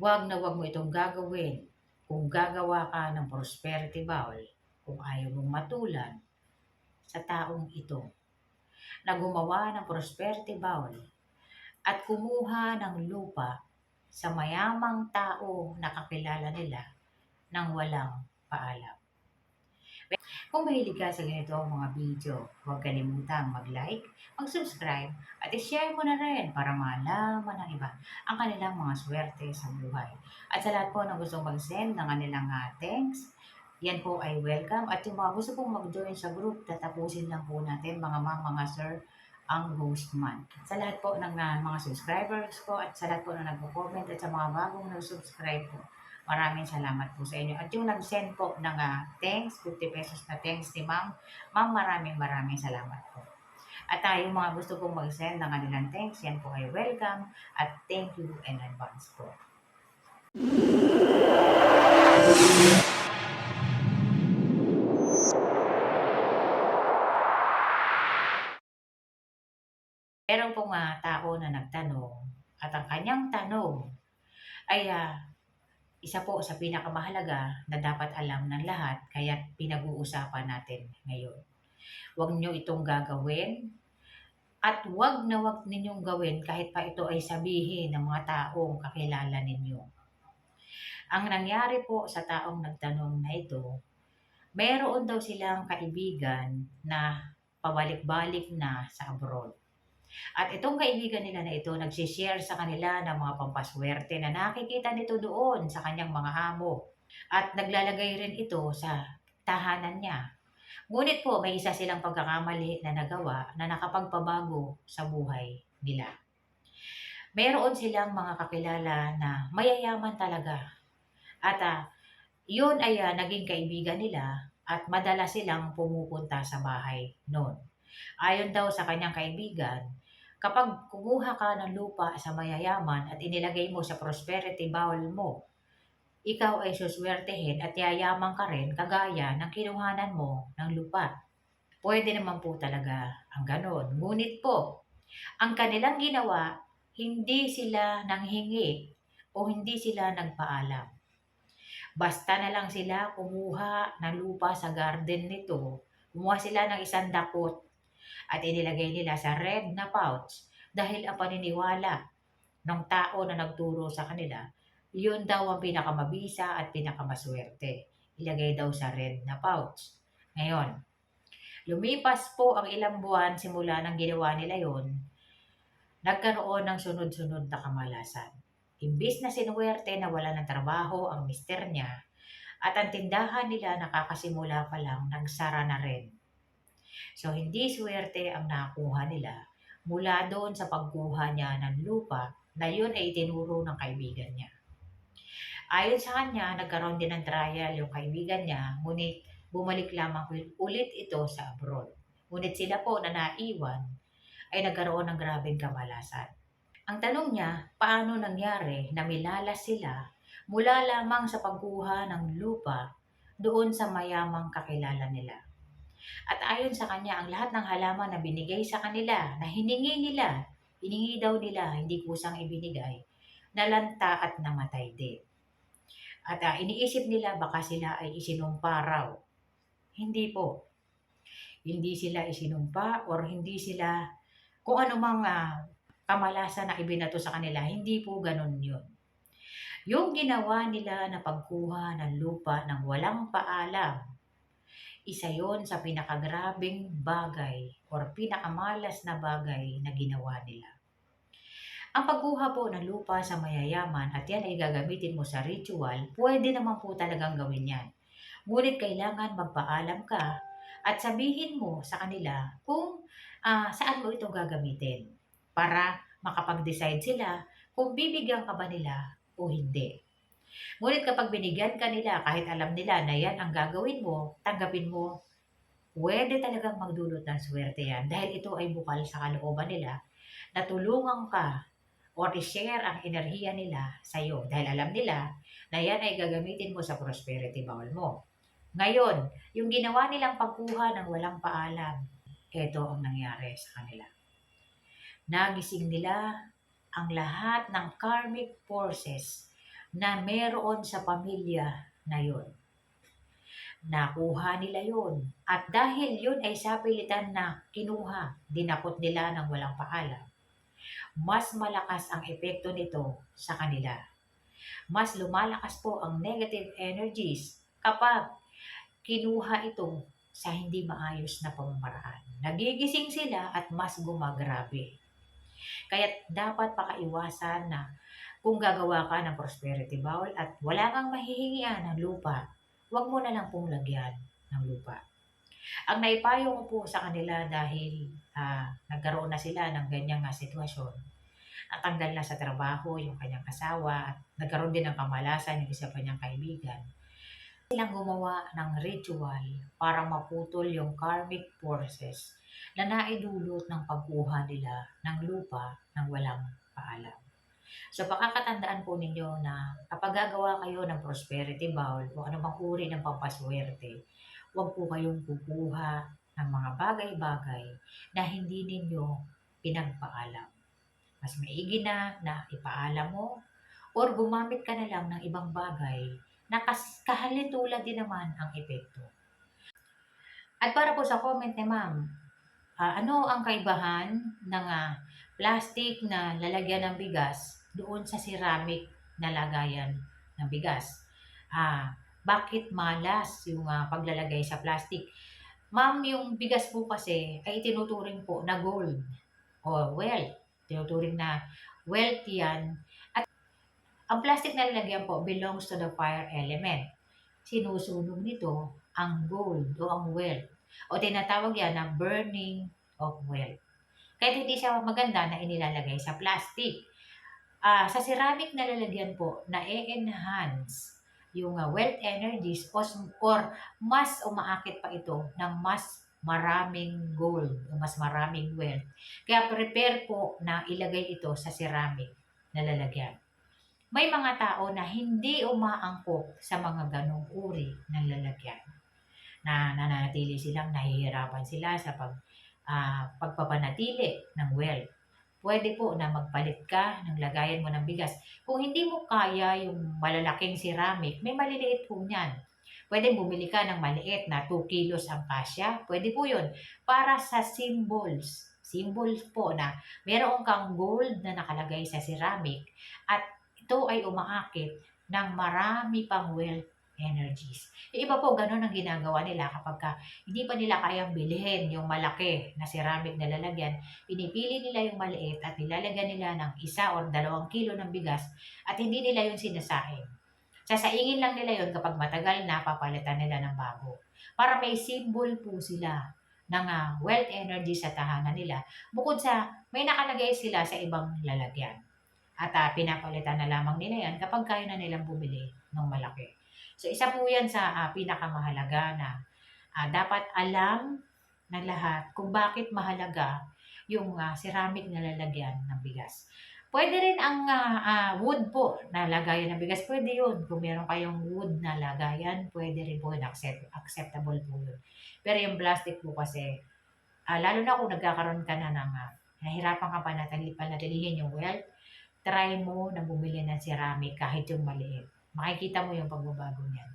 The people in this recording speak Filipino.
Wag mo itong gagawin. Kung gagawa ka ng prosperity bowl, kung ayaw mong matulan sa taong ito na gumawa ng prosperity bowl at kumuha ng lupa sa mayamang tao na kakilala nila nang walang paalam. Kung mahilig ka sa ganito mga video, huwag kalimutang mag-like, mag-subscribe, at i-share mo na rin para malaman ng iba ang kanilang mga swerte sa buhay. At sa lahat po na gustong mag-send ng kanilang thanks, yan po ay welcome. At yung mga gusto pong mag-join sa group, tatapusin lang po natin mga ma'am, mga sir, ang host man. Sa lahat po ng mga subscribers ko at sa lahat po na nagpo-comment at sa mga bagong nag-subscribe po, maraming salamat po sa inyo. At yung nag-send po ng thanks, 50 pesos na thanks ni ma'am, ma'am maraming salamat po. At yung mga gusto pong mag-send ng kanilang thanks, yan po ay welcome at thank you in advance po. Meron pong tao na nagtanong at ang kanyang tanong ay isa po sa pinakamahalaga na dapat alam ng lahat kaya pinag-uusapan natin ngayon. Huwag nyo itong gagawin at wag na wag ninyong gawin kahit pa ito ay sabihin ng mga taong kakilala ninyo. Ang nangyari po sa taong nagtanong na ito, meron daw silang kaibigan na pabalik-balik na sa abroad. At itong kaibigan nila na ito nagsishare sa kanila ng mga pampaswerte na nakikita nito doon sa kanyang mga amo. At naglalagay rin ito sa tahanan niya. Ngunit po may isa silang pagkakamali na nagawa na nakapagpabago sa buhay nila. Meron silang mga kakilala na mayayaman talaga. At yun ay naging kaibigan nila at madalas silang pumupunta sa bahay noon. Ayon daw sa kanyang kaibigan, kapag kumuha ka ng lupa sa mayayaman at inilagay mo sa prosperity bowl mo, ikaw ay suswertehin at yayaman ka rin kagaya ng kinuhanan mo ng lupa. Pwede naman po talaga ang ganon. Ngunit po, ang kanilang ginawa, hindi sila nanghingi o hindi sila nagpaalam. Basta na lang sila kumuha ng lupa sa garden nito. Kumuha sila ng isang dakot at inilagay nila sa red na pouch dahil ang paniniwala ng tao na nagturo sa kanila, yun daw ang pinakamabisa at pinakamaswerte. Ilagay daw sa red na pouch. Ngayon, lumipas po ang ilang buwan simula nang ginawa nila yon, nagkaroon ng sunod-sunod na kamalasan. Imbis na sinuwerte na wala ng trabaho ang mister niya, at ang tindahan nila nakakasimula pa lang nagsara na rin. So hindi swerte ang nakuha nila mula doon sa pagkuha niya ng lupa na yun ay itinuro ng kaibigan niya. Ayon sa kanya, nagkaroon din ng trial yung kaibigan niya, ngunit bumalik lamang ulit ito sa abroad. Ngunit sila po na naiwan ay nagkaroon ng grabeng kamalasan. Ang tanong niya, paano nangyari na milalas sila mula lamang sa pagkuha ng lupa doon sa mayamang kakilala nila. At ayon sa kanya, ang lahat ng halaman na binigay sa kanila, na hiningi daw nila, hindi kusang ibinigay, nalanta at namatay din. At iniisip nila baka sila ay isinumpa raw. Hindi po. Hindi sila isinumpa or hindi sila kung anumang kamalasan na ibinato sa kanila. Hindi po ganun yun. Yung ginawa nila na pagkuha ng lupa ng walang paalam, isa yon sa pinakagrabing bagay or pinakamalas na bagay na ginawa nila. Ang pagkuha po ng lupa sa mayayaman at yan ay gagamitin mo sa ritual, pwede naman po talagang gawin yan. Ngunit kailangan magpaalam ka at sabihin mo sa kanila kung saan mo ito gagamitin para makapag-decide sila kung bibigyan ka ba nila o hindi. Ngunit kapag binigyan ka nila, kahit alam nila na yan ang gagawin mo, tanggapin mo, pwede talagang magdulot ng swerte yan dahil ito ay bukal sa kalooban nila na tulungan ka or i-share ang enerhiya nila sa iyo dahil alam nila na yan ay gagamitin mo sa prosperity bowl mo. Ngayon, yung ginawa nilang pagkuha ng walang paalam, ito ang nangyari sa kanila. Nagising nila ang lahat ng karmic forces na meron sa pamilya na yun. Nakuha nila yun. At dahil yun ay sapilitan na kinuha, dinakot nila ng walang paalam, mas malakas ang epekto nito sa kanila. Mas lumalakas po ang negative energies kapag kinuha ito sa hindi maayos na pamamaraan. Nagigising sila at mas gumagrabe. Kaya dapat pakaiwasan na kung gagawa ka ng prosperity bowl at wala kang mahihingian ng lupa, huwag mo na lang pong lagyan ng lupa. Ang naipayo ko po sa kanila dahil nagkaroon na sila ng ganyang sitwasyon. Natanggal na sa trabaho yung kanyang asawa at nagkaroon din ng kamalasan yung isa pa niyang kaibigan. Silang gumawa ng ritual para maputol yung karmic forces na naidulot ng pagkuha nila ng lupa ng walang paalam. So pakakatandaan po ninyo na kapag gagawa kayo ng prosperity bowl o anumang uri ng pampaswerte, huwag po kayong kukuha ng mga bagay-bagay na hindi ninyo pinagpaalam. Mas maigi na ipaalam mo or gumamit ka na lang ng ibang bagay na kahalintulad din naman ang epekto. At para po sa comment ni ma'am, ano ang kaibahan ng plastic na lalagyan ng bigas doon sa ceramic na lagayan ng bigas? Bakit malas yung paglalagay sa plastic? Ma'am, yung bigas po kasi ay tinuturing po na gold o wealth. Tinuturing na wealth yan. At ang plastic na lalagyan po belongs to the fire element. Sinusunog nito ang gold o ang wealth. O tinatawag yan na burning of wealth. Kaya hindi siya maganda na inilalagay sa plastic. Sa ceramic na lalagyan po, na-enhance yung wealth energies or mas umaakit pa ito ng mas maraming gold o mas maraming wealth. Kaya prepare po na ilagay ito sa ceramic na lalagyan. May mga tao na hindi umaangkop sa mga ganong uri ng lalagyan. Na nananatili silang nahihirapan sila sa pagpapanatili ng wealth. Pwede po na magpalit ka ng lagayan mo ng bigas. Kung hindi mo kaya yung malalaking ceramic, may maliliit po niyan. Pwede bumili ka ng maliit na 2 kilos ang kasya. Pwede po yun. Para sa symbols. Symbols po na meron kang gold na nakalagay sa ceramic at ito ay umaakit ng marami pang wealth energies. Yung iba po, ganun ang ginagawa nila kapag hindi pa nila kayang bilhin yung malaki na ceramic na lalagyan. Pinipili nila yung maliit at nilalagyan nila ng 1 or 2 kilo ng bigas at hindi nila yung sinasaing. Sasaingin lang nila yon kapag matagal na papalitan nila ng bago. Para may symbol po sila ng wealth energy sa tahanan nila. Bukod sa may nakalagay sila sa ibang lalagyan. At pinapalitan na lamang nila yan kapag kaya na nilang bumili ng malaki. So isa po yan sa pinakamahalaga na dapat alam ng lahat kung bakit mahalaga yung ceramic na lalagyan ng bigas. Pwede rin ang wood po na lagayan ng bigas. Pwede yun. Kung meron kayong wood na lagayan, pwede rin po yun. Acceptable po yun. Pero yung plastic po kasi, lalo na kung nagkakaroon ka na ng nahirapan ka pa panatilihin yung wealth, try mo na bumili ng ceramic kahit yung maliit. Makikita mo yung pagbabago niyan.